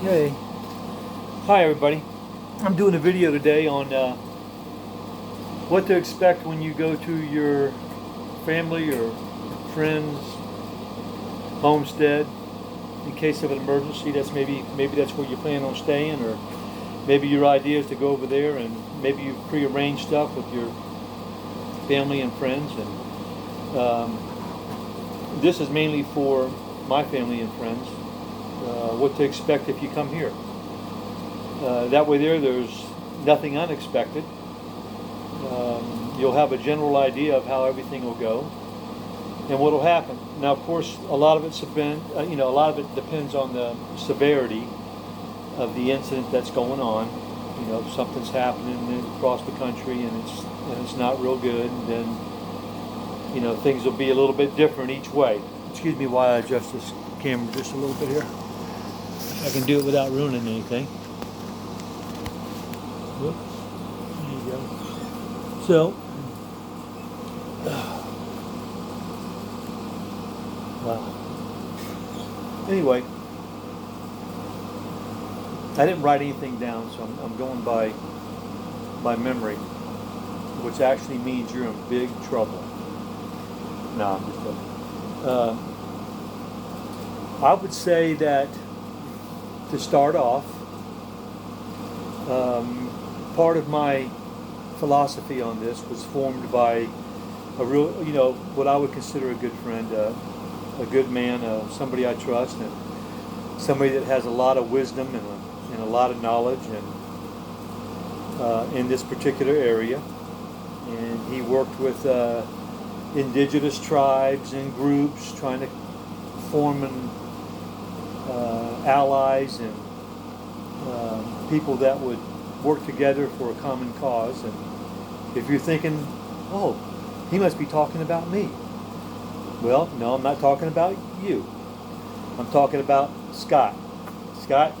Okay. Hi everybody. I'm doing a video today on what to expect when you go to your family or friends homestead in case of an emergency. That's maybe that's where you plan on staying, or maybe your idea is to go over there and maybe you pre-arrange stuff with your family and friends. And this is mainly for my family and friends. What to expect if you come here. That way there's nothing unexpected. You'll have a general idea of how everything will go and what will happen. Now, of course, a lot of it depends on the severity of the incident that's going on. You know, if something's happening across the country and it's not real good, then things will be a little bit different each way. Excuse me while I adjust this camera just a little bit here. I can do it without ruining anything. Whoop. There you go. So, wow. Anyway, I didn't write anything down, so I'm going by memory, which actually means you're in big trouble. No, I'm just joking. I would say that to start off, part of my philosophy on this was formed by a real, what I would consider a good friend, a good man, somebody I trust, and somebody that has a lot of wisdom and a lot of knowledge in this particular area. And he worked with indigenous tribes and groups trying to form allies and people that would work together for a common cause. And if you're thinking, oh, he must be talking about me. Well, no, I'm not talking about you. I'm talking about Scott. Scott,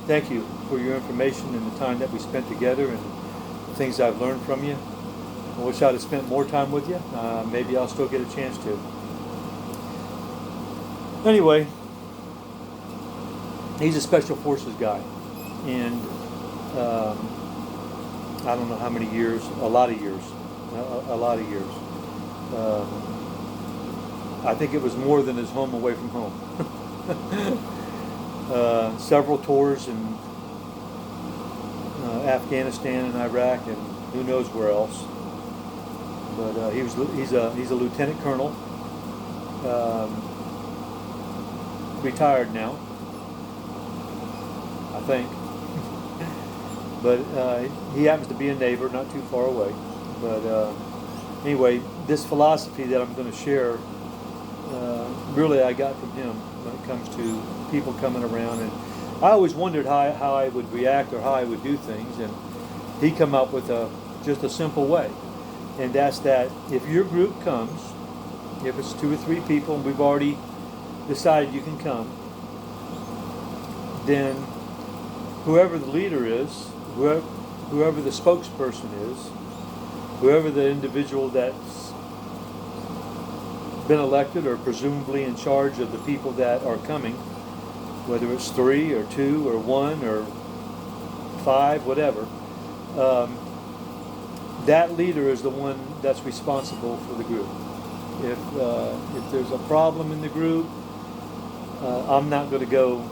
thank you for your information and the time that we spent together and the things I've learned from you. I wish I'd have spent more time with you. Maybe I'll still get a chance to. Anyway, he's a special forces guy, and I don't know how many years, a lot of years. I think it was more than his home away from home. Several tours in Afghanistan and Iraq and who knows where else. But he's a lieutenant colonel, retired now, I think. But he happens to be a neighbor not too far away. But anyway, this philosophy that I'm going to share, really I got from him when it comes to people coming around. And I always wondered how I would react or how I would do things. And he come up with just a simple way. And that's that if your group comes, if it's 2 or 3 people and we've already decided you can come, then whoever the leader is, whoever the spokesperson is, whoever the individual that's been elected or presumably in charge of the people that are coming, whether it's 3 or 2 or 1 or 5, whatever, that leader is the one that's responsible for the group. If there's a problem in the group, I'm not going to go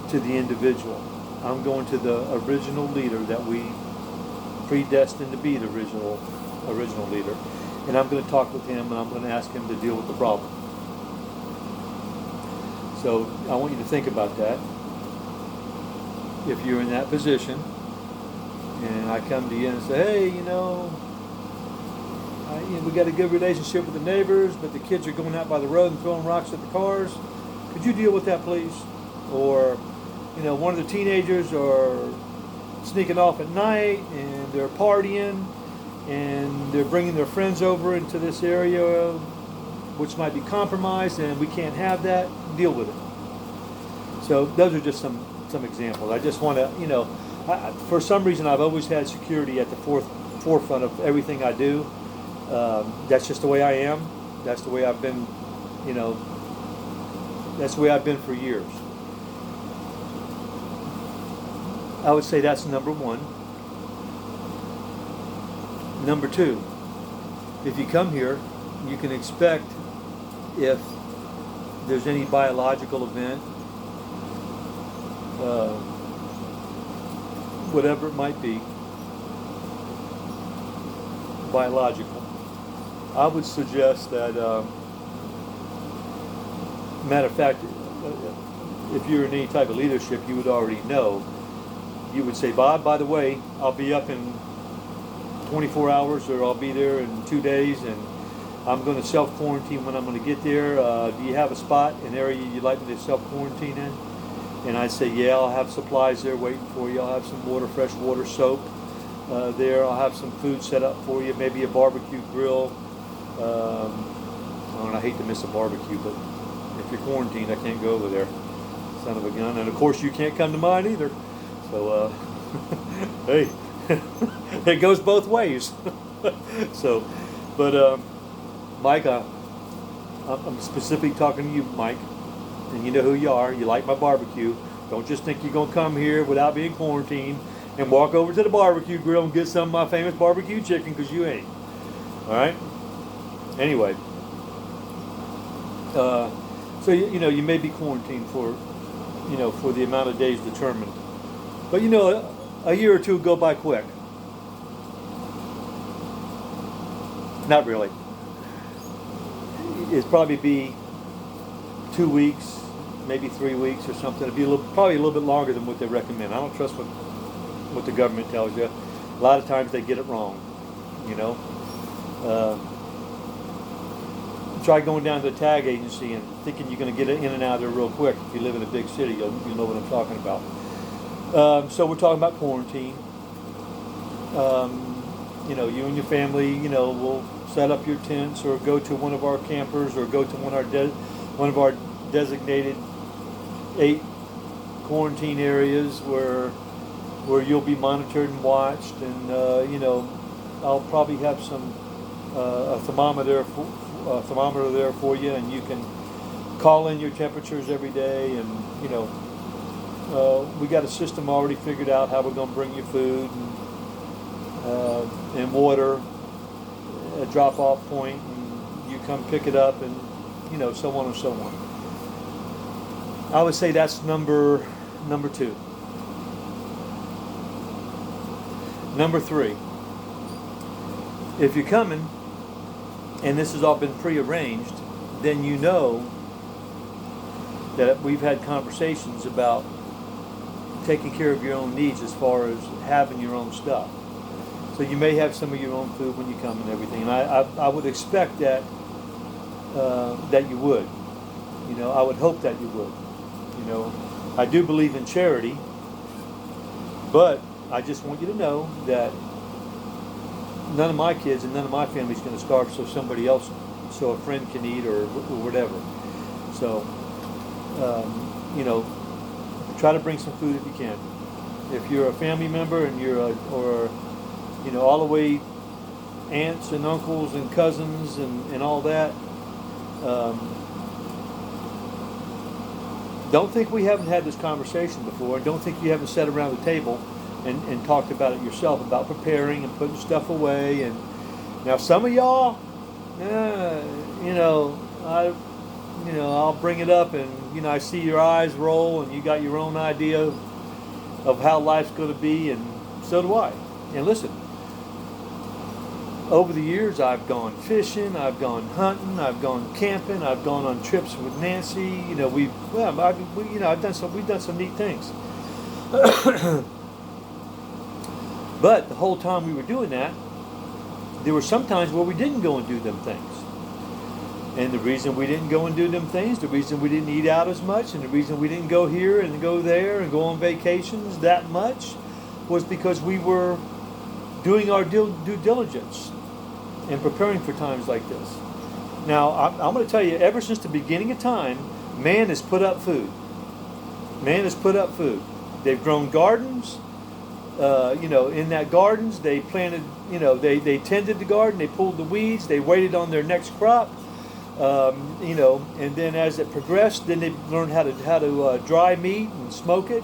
to the individual. I'm going to the original leader that we predestined to be the original leader. And I'm going to talk with him and I'm going to ask him to deal with the problem. So I want you to think about that. If you're in that position and I come to you and say, hey, we got a good relationship with the neighbors, but the kids are going out by the road and throwing rocks at the cars. Could you deal with that, please? Or, one of the teenagers are sneaking off at night and they're partying and they're bringing their friends over into this area, which might be compromised, and we can't have that. Deal with it. So those are just some examples. I just want to, for some reason I've always had security at the forefront of everything I do. That's just the way I am. That's the way I've been, that's the way I've been for years. I would say that's number one. Number two, if you come here, you can expect, if there's any biological event, whatever it might be, biological, I would suggest that, matter of fact, if you're in any type of leadership, you would already know. You would say, Bob, by the way, I'll be up in 24 hours, or I'll be there in 2 days, and I'm going to self-quarantine when I'm going to get there. Do you have a spot, an area you'd like me to self-quarantine in? And I'd say, yeah, I'll have supplies there waiting for you. I'll have some water, fresh water, soap there. I'll have some food set up for you, maybe a barbecue grill. I hate to miss a barbecue, but if you're quarantined, I can't go over there. Son of a gun. And of course, you can't come to mine either. So, hey, it goes both ways. So, but Mike, I'm specifically talking to you, Mike, and you know who you are. You like my barbecue. Don't just think you're going to come here without being quarantined and walk over to the barbecue grill and get some of my famous barbecue chicken, because you ain't. All right? Anyway, so you may be quarantined for the amount of days determined. But a year or two go by quick. Not really. It'd probably be 2 weeks, maybe 3 weeks or something. It'd be probably a little bit longer than what they recommend. I don't trust what the government tells you. A lot of times they get it wrong. Try going down to the tag agency and thinking you're going to get in and out of there real quick. If you live in a big city, you'll know what I'm talking about. So we're talking about quarantine. You and your family, will set up your tents, or go to one of our campers, or go to one of our designated 8 quarantine areas where you'll be monitored and watched. And I'll probably have a thermometer there for you, and you can call in your temperatures every day. And we got a system already figured out how we're going to bring you food and water, a drop-off point, and you come pick it up, and so on and so on. I would say that's number 2. Number 3, if you're coming and this has all been prearranged, then you know that we've had conversations about taking care of your own needs as far as having your own stuff. So you may have some of your own food when you come and everything. And I would expect that you would. I would hope that you would. I do believe in charity, but I just want you to know that none of my kids and none of my family is going to starve so a friend can eat or whatever. So, try to bring some food if you can. If you're a family member and you're all the way aunts and uncles and cousins and all that, don't think we haven't had this conversation before. Don't think you haven't sat around the table and talked about it yourself, about preparing and putting stuff away. And now some of y'all, I'll bring it up, and I see your eyes roll, and you got your own idea of how life's going to be, and so do I. And listen, over the years, I've gone fishing, I've gone hunting, I've gone camping, I've gone on trips with Nancy. We've done some neat things. But the whole time we were doing that, there were some times where we didn't go and do them things. And the reason we didn't go and do them things, the reason we didn't eat out as much, and the reason we didn't go here and go there and go on vacations that much, was because we were doing our due diligence and preparing for times like this. Now, I'm going to tell you, ever since the beginning of time, man has put up food. Man has put up food. They've grown gardens. In that gardens, they planted, they tended the garden, they pulled the weeds, they waited on their next crop, and then as it progressed, then they learned how to dry meat and smoke it,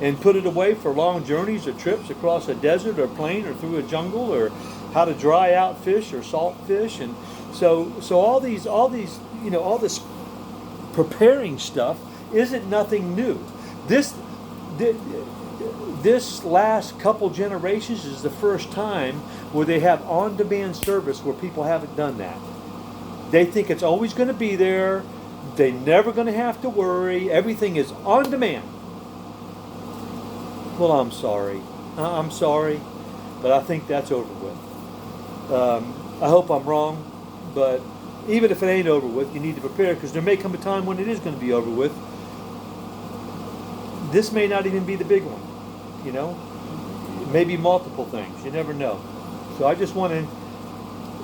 and put it away for long journeys or trips across a desert or plain or through a jungle, or how to dry out fish or salt fish. And so all these all this preparing stuff isn't nothing new. This last couple generations is the first time where they have on-demand service where people haven't done that. They think it's always going to be there. They're never going to have to worry. Everything is on demand. Well, I'm sorry. I'm sorry, but I think that's over with. I hope I'm wrong, but even if it ain't over with, you need to prepare, because there may come a time when it is going to be over with. This may not even be the big one, you know. Maybe multiple things. You never know. So I just want to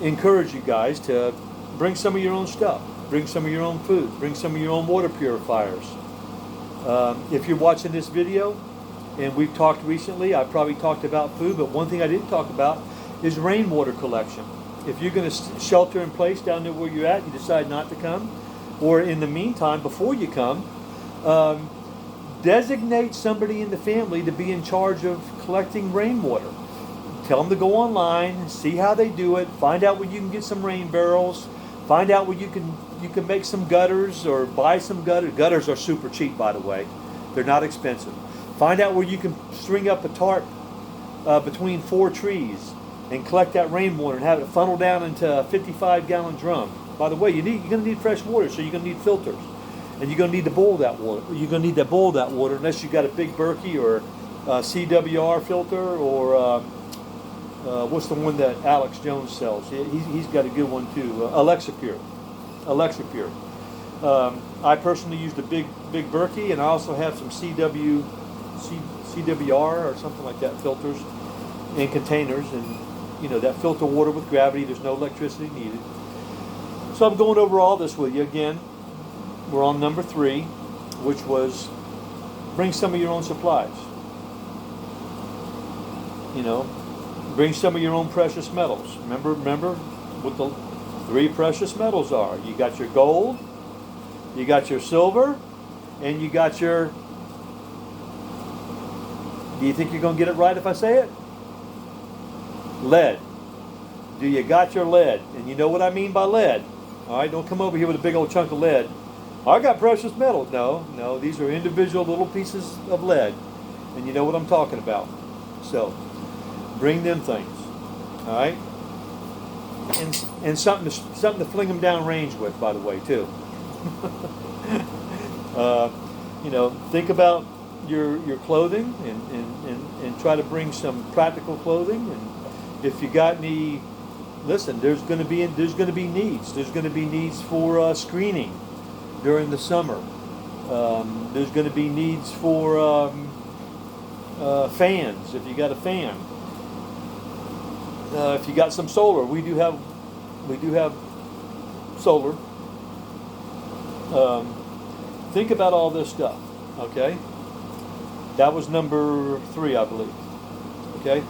encourage you guys to bring some of your own stuff. Bring some of your own food. Bring some of your own water purifiers. If you're watching this video, and we've talked recently, I probably talked about food, but one thing I didn't talk about is rainwater collection. If you're going to shelter in place down there where you're at, you decide not to come, or in the meantime, before you come, designate somebody in the family to be in charge of collecting rainwater. Tell them to go online, see how they do it, find out where you can get some rain barrels, find out where you can make some gutters or buy some gutters. Gutters are super cheap, by the way. They're not expensive. Find out where you can string up a tarp between 4 trees and collect that rainwater and have it funnel down into a 55-gallon drum. By the way, you're going to need fresh water, so you're going to need filters. And you're going to need to boil that water. You're going to need to boil that water unless you've got a big Berkey or CWR filter, or what's the one that Alex Jones sells? He's got a good one too. Alexa Pure. I personally used a big Berkey, and I also have some CWR or something like that filters in containers, and that filter water with gravity. There's no electricity needed. So I'm going over all this with you again. We're on number 3, which was bring some of your own supplies. Bring some of your own precious metals. Remember what the 3 precious metals are. You got your gold, you got your silver, and you got your... Do you think you're going to get it right if I say it? Lead. Do you got your lead? And you know what I mean by lead. All right, don't come over here with a big old chunk of lead. I got precious metals. No, these are individual little pieces of lead. And you know what I'm talking about. So, bring them things. All right? And something to fling them down range with, by the way, too. Think about your clothing and try to bring some practical clothing. And if you got any, listen, there's going to be needs. There's going to be needs for screening during the summer. There's going to be needs for fans, if you got a fan. If you got some solar, we do have solar. Think about all this stuff, okay? That was number 3, I believe. Okay?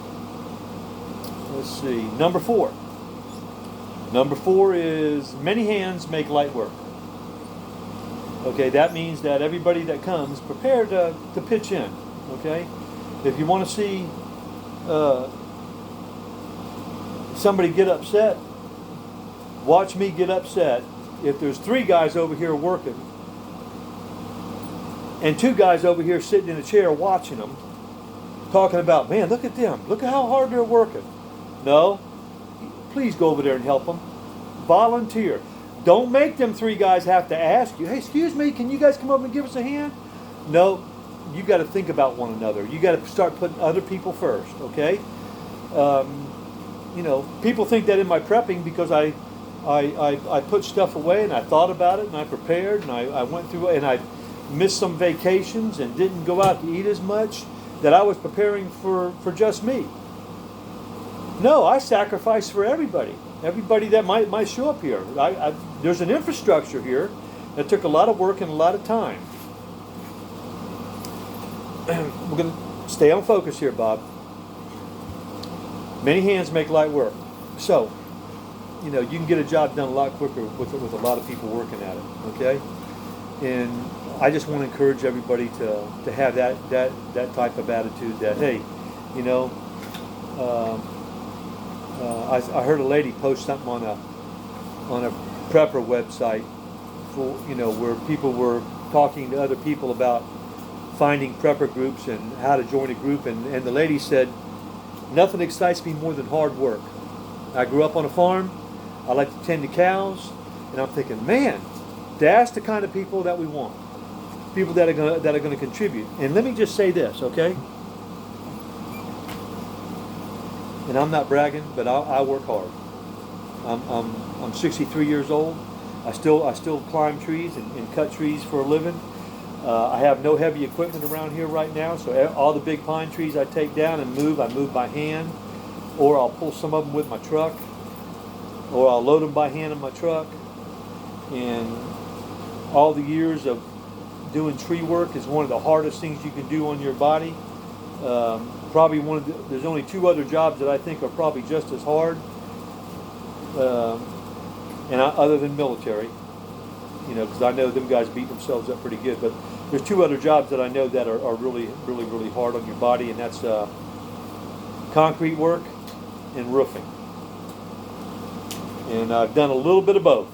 Let's see. Number 4. Number 4 is many hands make light work. Okay, that means that everybody that comes prepared to pitch in. Okay? If you want to see somebody get upset, watch me get upset. If there's 3 guys over here working and 2 guys over here sitting in a chair watching them, talking about, man, look at them. Look at how hard they're working. No. Please go over there and help them. Volunteer. Don't make them 3 guys have to ask you, hey, excuse me, can you guys come over and give us a hand? No. You got to think about one another. You got to start putting other people first, okay? People think that in my prepping because I put stuff away and I thought about it and I prepared and I went through and I missed some vacations and didn't go out to eat as much, that I was preparing for just me. No, I sacrificed for everybody that might show up here. There's an infrastructure here that took a lot of work and a lot of time. We're going to stay on focus here, Bob. Many hands make light work. So, you can get a job done a lot quicker with a lot of people working at it, okay? And I just want to encourage everybody to have that type of attitude that, hey, you know, um, I heard a lady post something on a prepper website for, where people were talking to other people about finding prepper groups and how to join a group, and the lady said, nothing excites me more than hard work. I grew up on a farm. I like to tend to cows, and I'm thinking, man, that's the kind of people that we want. People that are gonna contribute. And let me just say this, okay? And I'm not bragging, but I work hard. I'm 63 years old. I still climb trees and cut trees for a living. I have no heavy equipment around here right now, so all the big pine trees I take down and I move by hand, or I'll pull some of them with my truck, or I'll load them by hand in my truck. And all the years of doing tree work is one of the hardest things you can do on your body. Probably there's only two other jobs that I think are probably just as hard, other than military, because I know them guys beat themselves up pretty good. But there's two other jobs that I know that are really, really, really hard on your body, and that's concrete work and roofing. And I've done a little bit of both.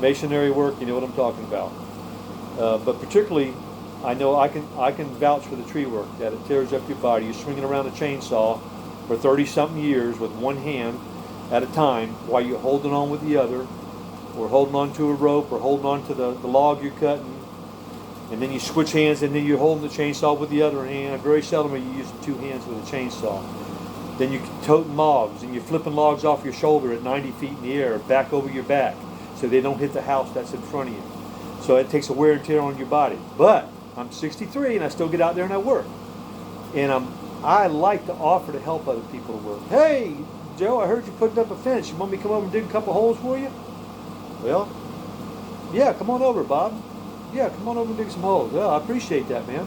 Masonry work, you know what I'm talking about. But particularly, I know I can vouch for the tree work, that it tears up your body. You're swinging around a chainsaw for 30-something years with one hand at a time while you're holding on with the other, or holding on to a rope, or holding on to the log you're cutting. And then you switch hands, and then you're holding the chainsaw with the other hand. Very seldom are you using two hands with a chainsaw. Then you're toting logs, and you're flipping logs off your shoulder at 90 feet in the air, back over your back, so they don't hit the house that's in front of you. So it takes a wear and tear on your body. But I'm 63, and I still get out there and I work. And I like to offer to help other people to work. Hey, Joe, I heard you putting up a fence. You want me to come over and dig a couple holes for you? Well, yeah, come on over, Bob. Yeah, come on over and dig some holes. Well, I appreciate that, man.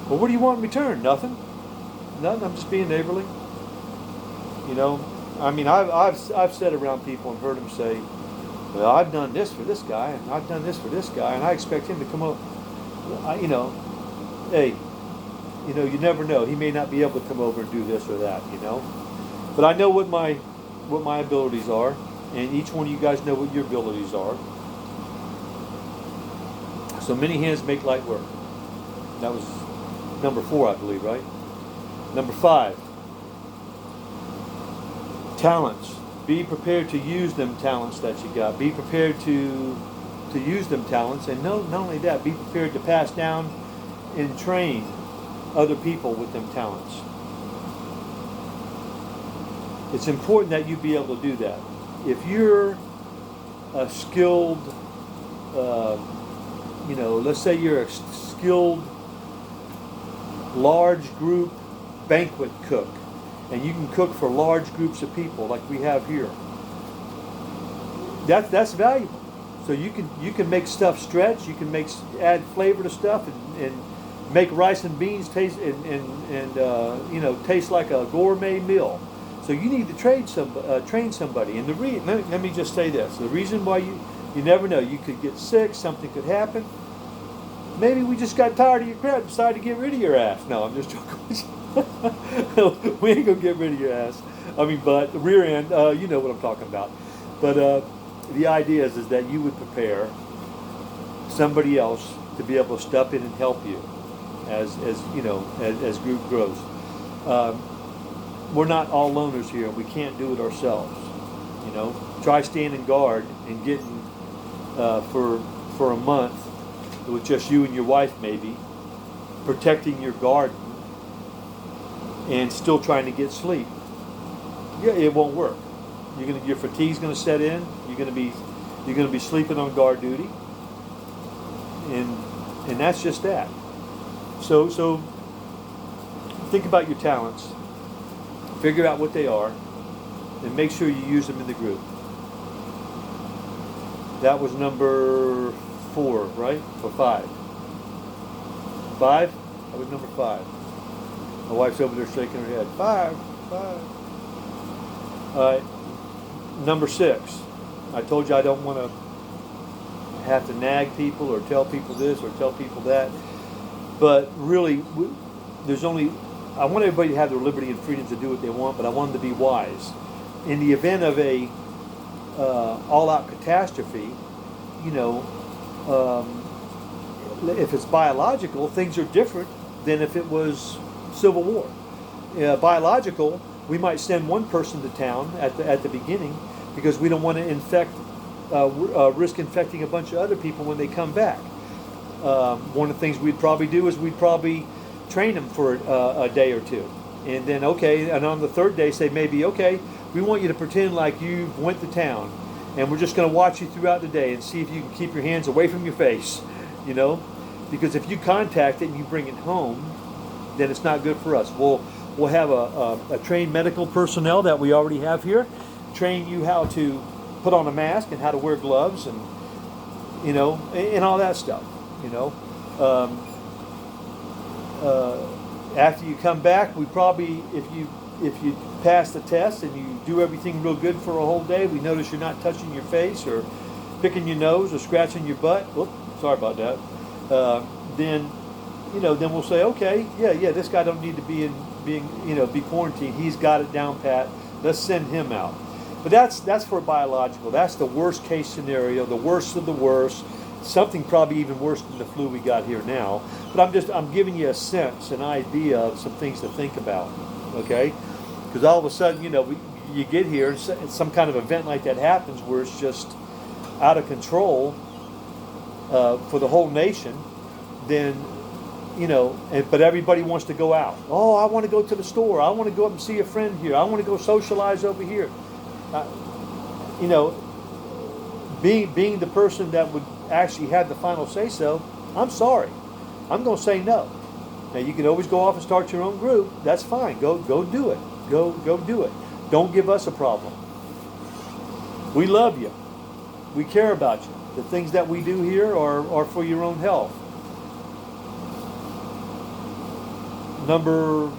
Well, what do you want in return? Nothing. Nothing. I'm just being neighborly. I mean, I've sat around people and heard them say, well, I've done this for this guy, and I've done this for this guy, and I expect him to come over. Hey, you never know. He may not be able to come over and do this or that, But I know what my abilities are, and each one of you guys know what your abilities are. So many hands make light work. That was number 4, I believe, right? Number 5, talents. Be prepared to use them talents that you got. Be prepared to use them talents, and not only that, be prepared to pass down and train other people with them talents. It's important that you be able to do that. If you're a skilled, let's say you're a skilled large group banquet cook, and you can cook for large groups of people like we have here. That's valuable. So you can make stuff stretch. You can add flavor to stuff and make rice and beans taste taste like a gourmet meal. So you need to train somebody. And let me just say this: the reason why you never know, you could get sick, something could happen. Maybe we just got tired of your crap and decided to get rid of your ass. No, I'm just joking with you. We ain't gonna get rid of your ass. But the rear end, you know what I'm talking about. But the idea is that you would prepare somebody else to be able to step in and help you as group grows. We're not all loners here. We can't do it ourselves. Try standing guard and getting for a month with just you and your wife, maybe protecting your garden and still trying to get sleep. Yeah, it won't work. Your fatigue's going to set in. You're going to be sleeping on guard duty, and that's just that. So think about your talents. Figure out what they are, and make sure you use them in the group. That was number 4, right? Or 5? 5? That was number 5. My wife's over there shaking her head. 5. All right. Number 6. I told you I don't want have to nag people or tell people this or tell people that. But really, there's only, I want everybody to have their liberty and freedom to do what they want, but I want them to be wise. In the event of a all-out catastrophe, you know, if it's biological, things are different than if it was Civil War. Biological, we might send one person to town at the beginning because we don't want to risk infecting a bunch of other people when they come back. One of the things we'd probably do is we'd probably train them for a day or two. And then, okay, and on the third day say maybe, okay, we want you to pretend like you went to town and we're just going to watch you throughout the day and see if you can keep your hands away from your face, you know? Because if you contact it and you bring it home, then it's not good for us. We'll have a trained medical personnel that we already have here, train you how to put on a mask and how to wear gloves and, you know, and all that stuff, you know. After you come back, we probably, if you pass the test and you do everything real good for a whole day, we notice you're not touching your face or picking your nose or scratching your butt. Whoop, sorry about that. Then, you know, then we'll say, okay, yeah, this guy don't need to be be quarantined. He's got it down pat. Let's send him out. But that's for biological. That's the worst case scenario, the worst of the worst. Something probably even worse than the flu we got here now. But I'm giving you a sense, an idea of some things to think about, okay? Because all of a sudden, you know, you get here and some kind of event like that happens where it's just out of control for the whole nation, then, you know, but everybody wants to go out. Oh, I want to go to the store. I want to go up and see a friend here. I want to go socialize over here. You know, being the person that would actually have the final say-so, I'm sorry. I'm going to say no. Now, you can always go off and start your own group. That's fine. Go do it. Go do it. Don't give us a problem. We love you. We care about you. The things that we do here are for your own health. Number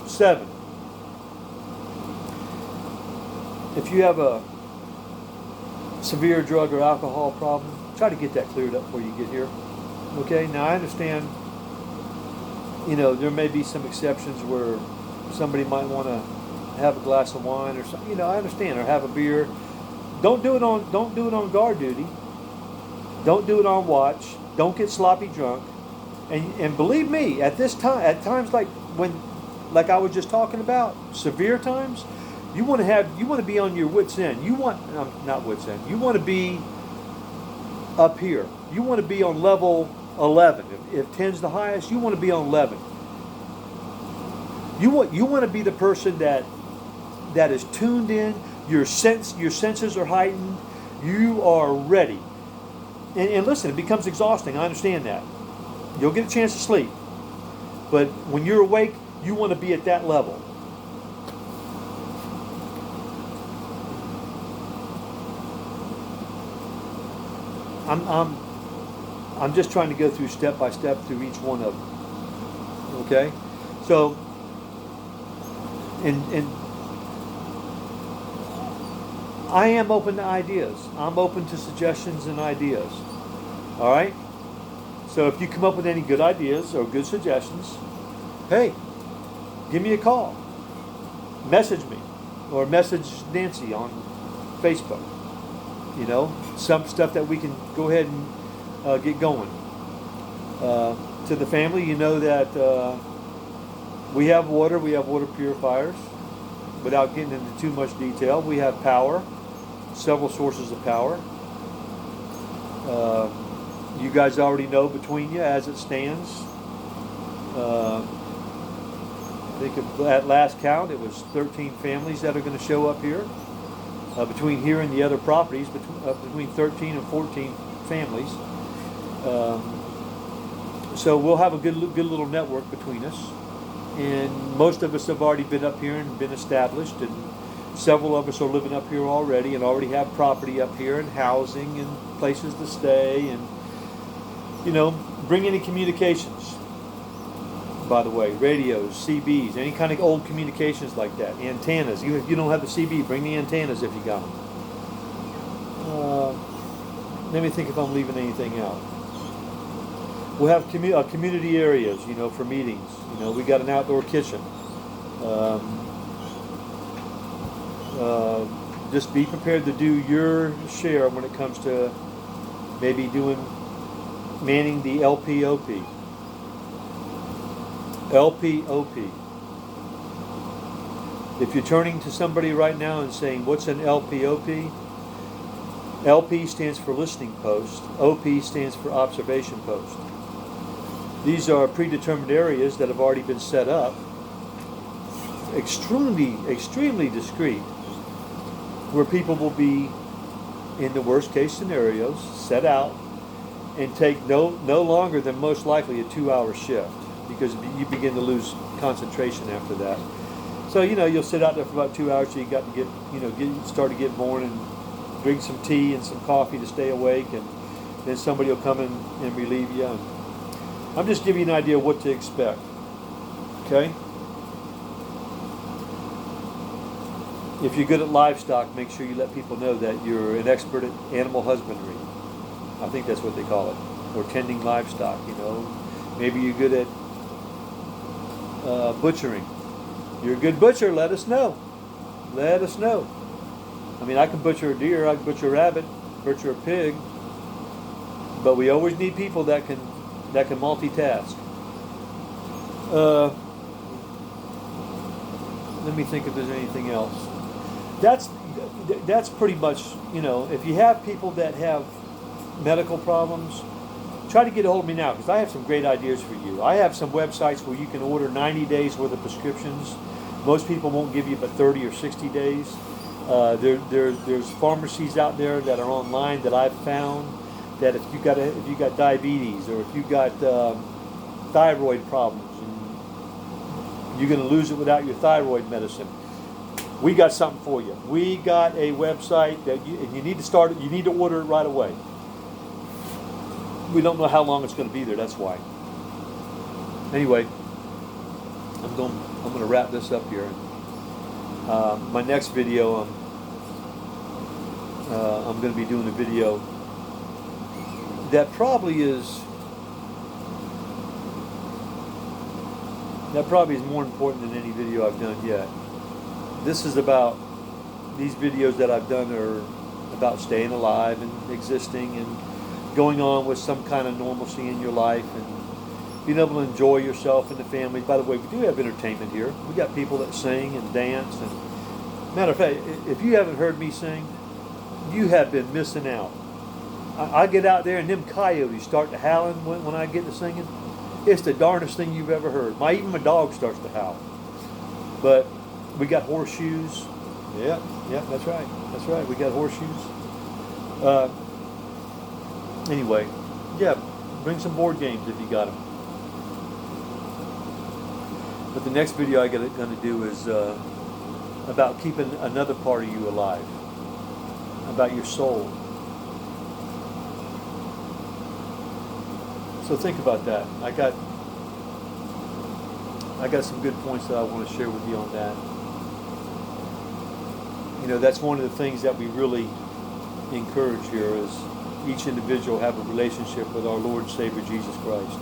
7. If you have a severe drug or alcohol problem, try to get that cleared up before you get here. Okay? Now, I understand, you know, there may be some exceptions where somebody might want to have a glass of wine or something. You know, I understand. Or have a beer. Don't do it on guard duty. Don't do it on watch. Don't get sloppy drunk. And believe me, at times like I was just talking about, severe times, you want to be on your wits end. You want not wits end. You want to be up here. You want to be on level 11. If 10's the highest, you want to be on 11. You want to be the person that is tuned in. Your senses are heightened. You are ready. And listen, it becomes exhausting. I understand that. You'll get a chance to sleep. But when you're awake, you want to be at that level. I'm just trying to go through step by step through each one of them. Okay? So, and I am open to ideas. I'm open to suggestions and ideas. All right? So if you come up with any good ideas or good suggestions, hey, give me a call. Message me or message Nancy on Facebook. You know, some stuff that we can go ahead and get going. To the family, you know that we have water purifiers. Without getting into too much detail, we have power, several sources of power. You guys already know between you as it stands. I think at last count it was 13 families that are going to show up here. Between here and the other properties, between 13 and 14 families. So we'll have a good little network between us. And most of us have already been up here and been established, and several of us are living up here already and already have property up here and housing and places to stay, and, you know, bring any communications, by the way, radios, CBs, any kind of old communications like that, antennas. If you don't have the CB, bring the antennas if you got them. let me think if I'm leaving anything out. We'll have community areas, for meetings. We got an outdoor kitchen. Just be prepared to do your share when it comes to maybe manning the LPOP. LPOP. If you're turning to somebody right now and saying, what's an LPOP? LP stands for listening post. OP stands for observation post. These are predetermined areas that have already been set up, extremely discreet, where people will be, in the worst case scenarios, set out and take no longer than most likely a 2-hour shift, because you begin to lose concentration after that. So you'll sit out there for about 2 hours, so you got to start to get born and drink some tea and some coffee to stay awake, and then somebody will come in and relieve you. And I'm just giving you an idea of what to expect. Okay? If you're good at livestock, make sure you let people know that you're an expert at animal husbandry. I think that's what they call it, or tending livestock. Maybe you're good at butchering. You're a good butcher, let us know. Let us know. I mean, I can butcher a deer, I can butcher a rabbit, butcher a pig, but we always need people that can multitask. Let me think if there's anything else. That's pretty much, if you have people that have medical problems, try to get a hold of me now, because I have some great ideas for you. I have some websites where you can order 90 days worth of prescriptions. Most people won't give you but 30 or 60 days. There's pharmacies out there that are online that I've found that if you got diabetes, or if you got thyroid problems, and you're going to lose it without your thyroid medicine, we got something for you. We got a website that you need to start. You need to order it right away. We don't know how long it's going to be there. That's why. Anyway, I'm going to wrap this up here. My next video, I'm going to be doing a video that probably is more important than any video I've done yet. These videos that I've done are about staying alive and existing and going on with some kind of normalcy in your life and being able to enjoy yourself and the family. By the way, we do have entertainment here. We got people that sing and dance. And matter of fact, if you haven't heard me sing, you have been missing out. I get out there and them coyotes start to howling when I get to singing. It's the darndest thing you've ever heard. Even my dog starts to howl. But we got horseshoes. Yeah, that's right. That's right. We got horseshoes. Anyway, bring some board games if you got them. But the next video I'm going to do is about keeping another part of you alive, about your soul. So think about that. I got some good points that I want to share with you on that. That's one of the things that we really encourage here is each individual have a relationship with our Lord and Savior Jesus Christ.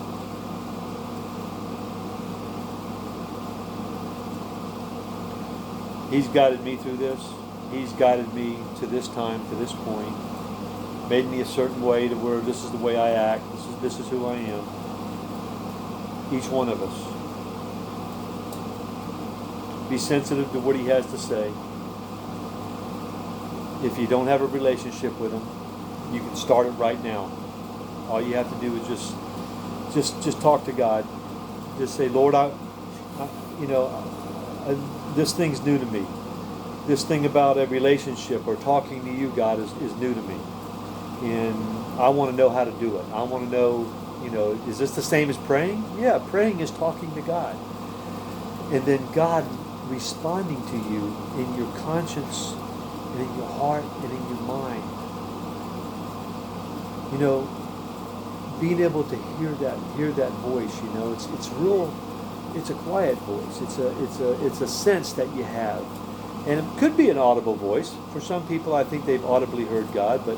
He's guided me through this. He's guided me to this time, to this point. Made me a certain way to where this is the way I act. This is who I am. Each one of us. Be sensitive to what He has to say. If you don't have a relationship with Him, you can start it right now. All you have to do is just talk to God. Just say, Lord, this thing's new to me. This thing about a relationship or talking to you, God, is new to me. And I want to know how to do it. I want to know, is this the same as praying? Yeah, praying is talking to God. And then God responding to you in your conscience and in your heart and in your mind. Being able to hear that voice, it's a quiet voice. It's a sense that you have. And it could be an audible voice. For some people, I think they've audibly heard God, but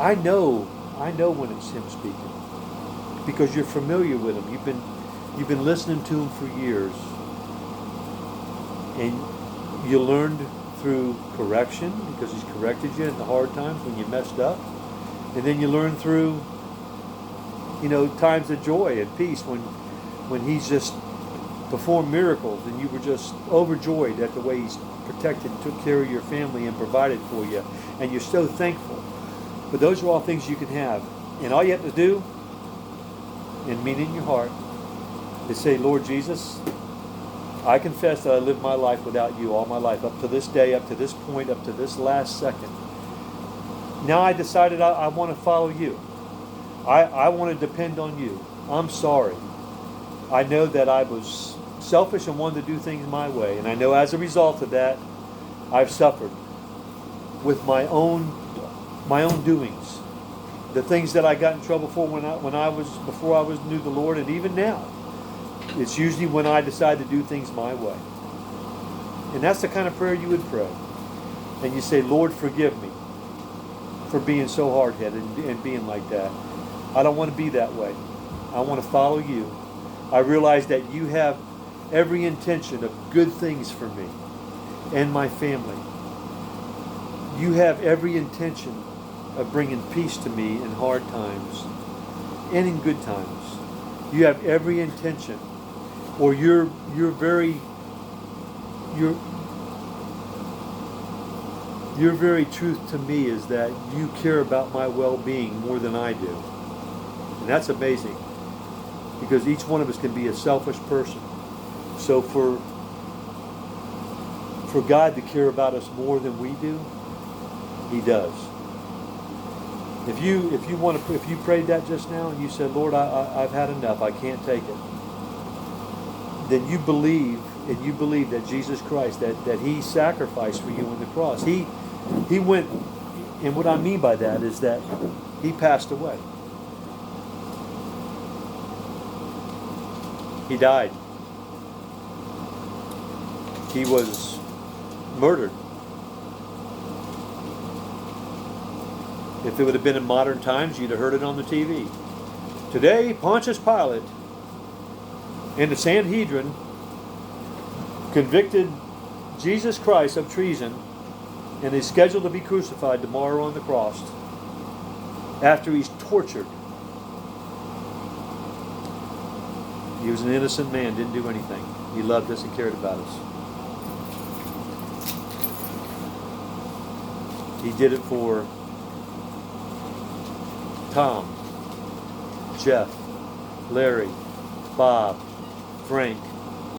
I know when it's him speaking because you're familiar with him. You've been listening to him for years, and you learned through correction because he's corrected you in the hard times when you messed up, and then you learn through, times of joy and peace when he's just performed miracles and you were just overjoyed at the way he's protected and took care of your family and provided for you, and you're so thankful. But those are all things you can have, and all you have to do and mean in your heart is say, Lord Jesus, I confess that I lived my life without you all my life, up to this day, up to this point, up to this last second. Now I decided I want to follow you. I want to depend on you. I'm sorry. I know that I was selfish and wanted to do things my way, and I know as a result of that, I've suffered with my own doings. The things that I got in trouble for before I knew the Lord, and even now. It's usually when I decide to do things my way. And that's the kind of prayer you would pray. And you say, Lord, forgive me for being so hard-headed and being like that. I don't want to be that way. I want to follow you. I realize that you have every intention of good things for me and my family. You have every intention of bringing peace to me in hard times and in good times. You have every intention, or your very truth to me is that you care about my well-being more than I do. And that's amazing, because each one of us can be a selfish person. So for God to care about us more than we do, he does. If you prayed that just now and you said, Lord, I've had enough, I can't take it, then you believe that Jesus Christ, that he sacrificed for you on the cross. He went, and what I mean by that is that he passed away. He died. He was murdered. If it would have been in modern times, you'd have heard it on the TV. Today, Pontius Pilate and the Sanhedrin convicted Jesus Christ of treason, and he's scheduled to be crucified tomorrow on the cross after he's tortured. He was an innocent man, didn't do anything. He loved us and cared about us. He did it for Tom, Jeff, Larry, Bob, Frank,